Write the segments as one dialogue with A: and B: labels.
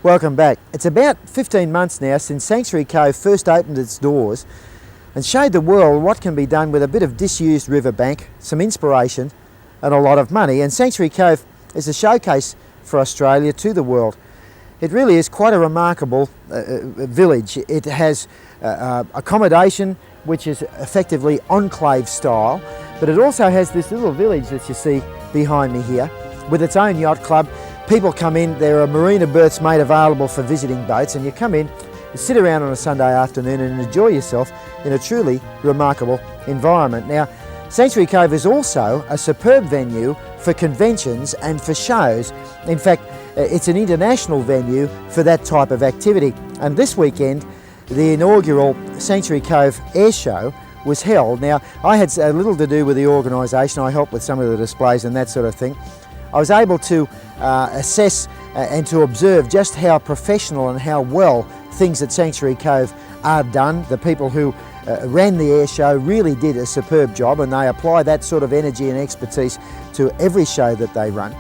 A: Welcome back. It's about 15 months now since Sanctuary Cove first opened its doors and showed the world what can be done with a bit of disused riverbank, some inspiration and a lot of money. And Sanctuary Cove is a showcase for Australia to the world. It really is quite a remarkable village. It has accommodation which is effectively enclave style, but it also has this little village that you see behind me here with its own yacht club. People come in, there are marina berths made available for visiting boats, and you come in, you sit around on a Sunday afternoon and enjoy yourself in a truly remarkable environment. Now, Sanctuary Cove is also a superb venue for conventions and for shows. In fact, it's an international venue for that type of activity. And this weekend, the inaugural Sanctuary Cove Air Show was held. Now, I had a little to do with the organisation. I helped with some of the displays and that sort of thing. I was able to assess and to observe just how professional and how well things at Sanctuary Cove are done. The people who ran the air show really did a superb job, and they apply that sort of energy and expertise to every show that they run.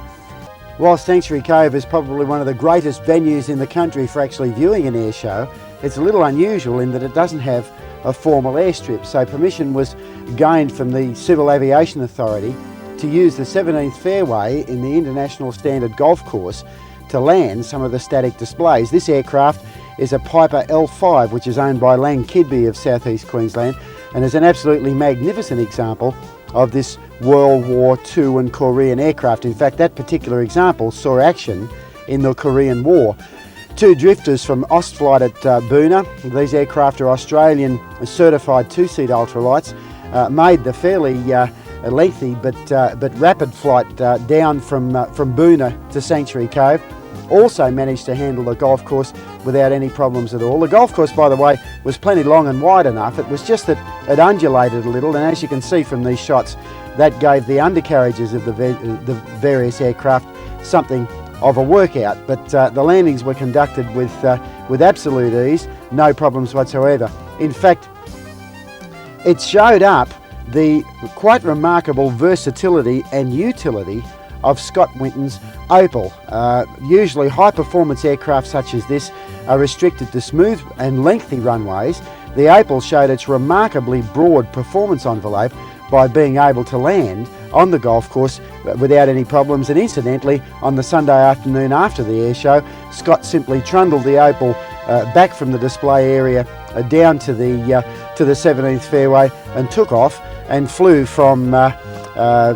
A: While Sanctuary Cove is probably one of the greatest venues in the country for actually viewing an air show, it's a little unusual in that it doesn't have a formal airstrip. So permission was gained from the Civil Aviation Authority to use the 17th fairway in the International Standard Golf Course to land some of the static displays. This aircraft is a Piper L5, which is owned by Lang Kidby of southeast Queensland, and is an absolutely magnificent example of this World War II and Korean aircraft. In fact, that particular example saw action in the Korean War. Two drifters from Ostflight at Boona, these aircraft are Australian certified two-seat ultralights, made the fairly lengthy but rapid flight down from Boona to Sanctuary Cove. Also managed to handle the golf course without any problems at all. The golf course, by the way, was plenty long and wide enough. It was just that it undulated a little, and as you can see from these shots, that gave the undercarriages of the various aircraft something of a workout. But the landings were conducted with absolute ease, no problems whatsoever. In fact, it showed up the quite remarkable versatility and utility of Scott Winton's OPAL. Usually high performance aircraft such as this are restricted to smooth and lengthy runways. The OPAL showed its remarkably broad performance envelope by being able to land on the golf course without any problems. And incidentally, on the Sunday afternoon after the air show, Scott simply trundled the OPAL back from the display area down to the 17th fairway and took off and flew from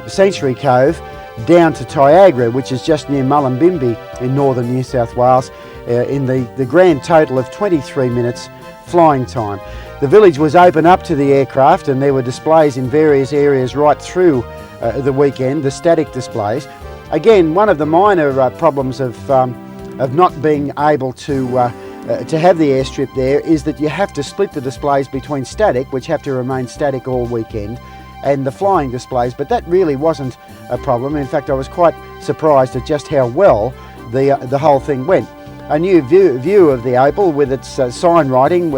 A: Sanctuary Cove down to Tyagra, which is just near Mullumbimby in northern New South Wales, in the grand total of 23 minutes flying time. The village was open up to the aircraft, and there were displays in various areas right through the weekend, the static displays. Again, one of the minor problems of not being able to have the airstrip there is that you have to split the displays between static, which have to remain static all weekend, and the flying displays, but that really wasn't a problem. In fact, I was quite surprised at just how well the whole thing went. A new view of the OPAL with its sign writing.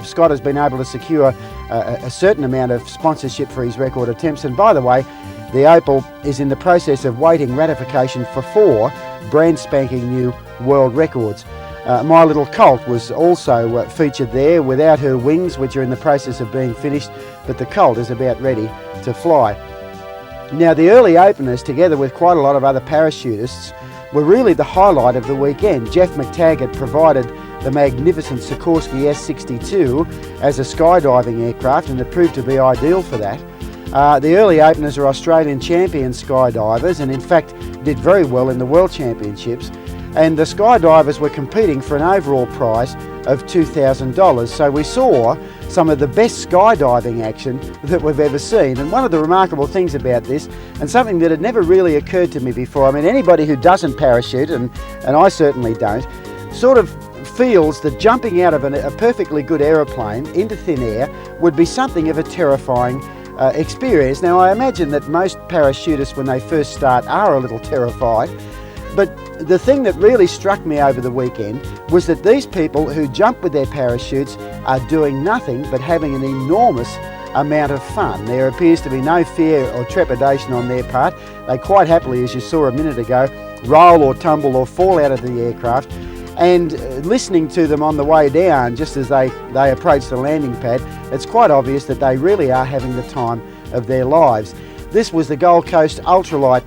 A: Scott has been able to secure a certain amount of sponsorship for his record attempts, and by the way, the OPAL is in the process of waiting ratification for 4 brand spanking new world records. My Little Colt was also featured there without her wings, which are in the process of being finished, but the Colt is about ready to fly. Now, the early openers, together with quite a lot of other parachutists, were really the highlight of the weekend. Jeff McTaggart provided the magnificent Sikorsky S-62 as a skydiving aircraft, and it proved to be ideal for that. The early openers are Australian champion skydivers, and in fact did very well in the World Championships. And the skydivers were competing for an overall prize of $2,000. So we saw some of the best skydiving action that we've ever seen. And one of the remarkable things about this, and something that had never really occurred to me before, I mean, anybody who doesn't parachute, and I certainly don't, sort of feels that jumping out of a perfectly good aeroplane into thin air would be something of a terrifying experience. Now, I imagine that most parachutists when they first start are a little terrified, but the thing that really struck me over the weekend was that these people who jump with their parachutes are doing nothing but having an enormous amount of fun. There appears to be no fear or trepidation on their part. They quite happily, as you saw a minute ago, roll or tumble or fall out of the aircraft.
B: And listening to them on the way down, just as they approach the landing pad, it's quite obvious that they really are having the time of their lives. This was the Gold Coast Ultralight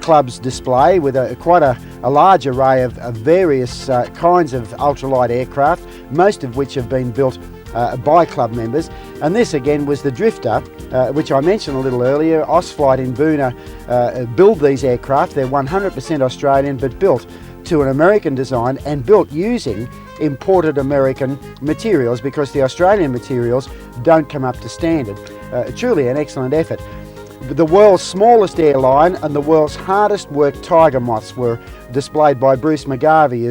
B: Club's display with quite a large array of various kinds of ultralight aircraft, most of which have been built by club members. And this again was the Drifter, which I mentioned a little earlier. Ausflight in Boonah build these aircraft. They're 100% Australian, but built to an American design and built using imported American materials, because the Australian materials don't come up to standard. Truly an excellent effort. The world's smallest airline and the world's hardest worked tiger moths were displayed by Bruce McGarvey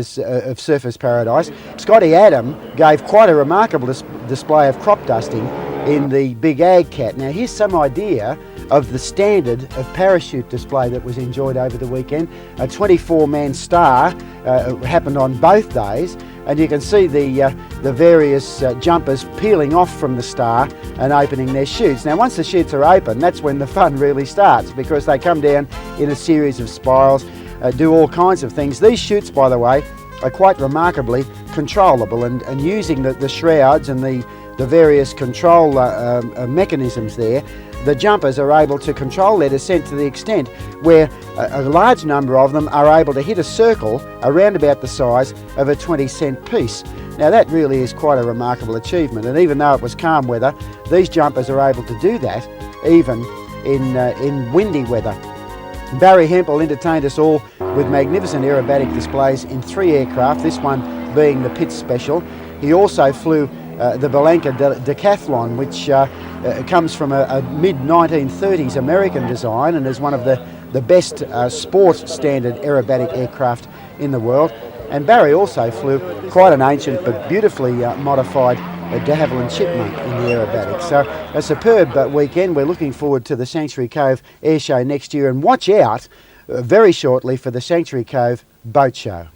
B: of Surfers Paradise. Scotty Adam gave quite a remarkable display of crop dusting in the Big Ag Cat. Now here's some idea of the standard of parachute display that was enjoyed over the weekend. A 24-man star happened on both days, and you can see the various jumpers peeling off from the star and opening their chutes. Now once the chutes are open, that's when the fun really starts, because they come down in a series of spirals, do all kinds of things. These chutes, by the way, are quite remarkably controllable, and using the shrouds and the various control mechanisms there, the jumpers are able to control their descent to the extent where a large number of them are able to hit a circle around about the size of a 20-cent piece. Now that really is quite a remarkable achievement, and even though it was calm weather, these jumpers are able to do that even in windy weather. Barry Hempel entertained us all with magnificent aerobatic displays in 3 aircraft, this one being the Pitts Special. He also flew the Belanca Decathlon, which comes from a mid-1930s American design and is one of the best sport standard aerobatic aircraft in the world. And Barry also flew quite an ancient but beautifully modified de Havilland Chipmunk in the aerobatics. So a superb weekend. We're looking forward to the Sanctuary Cove Air Show next year, and watch out very shortly for the Sanctuary Cove Boat Show.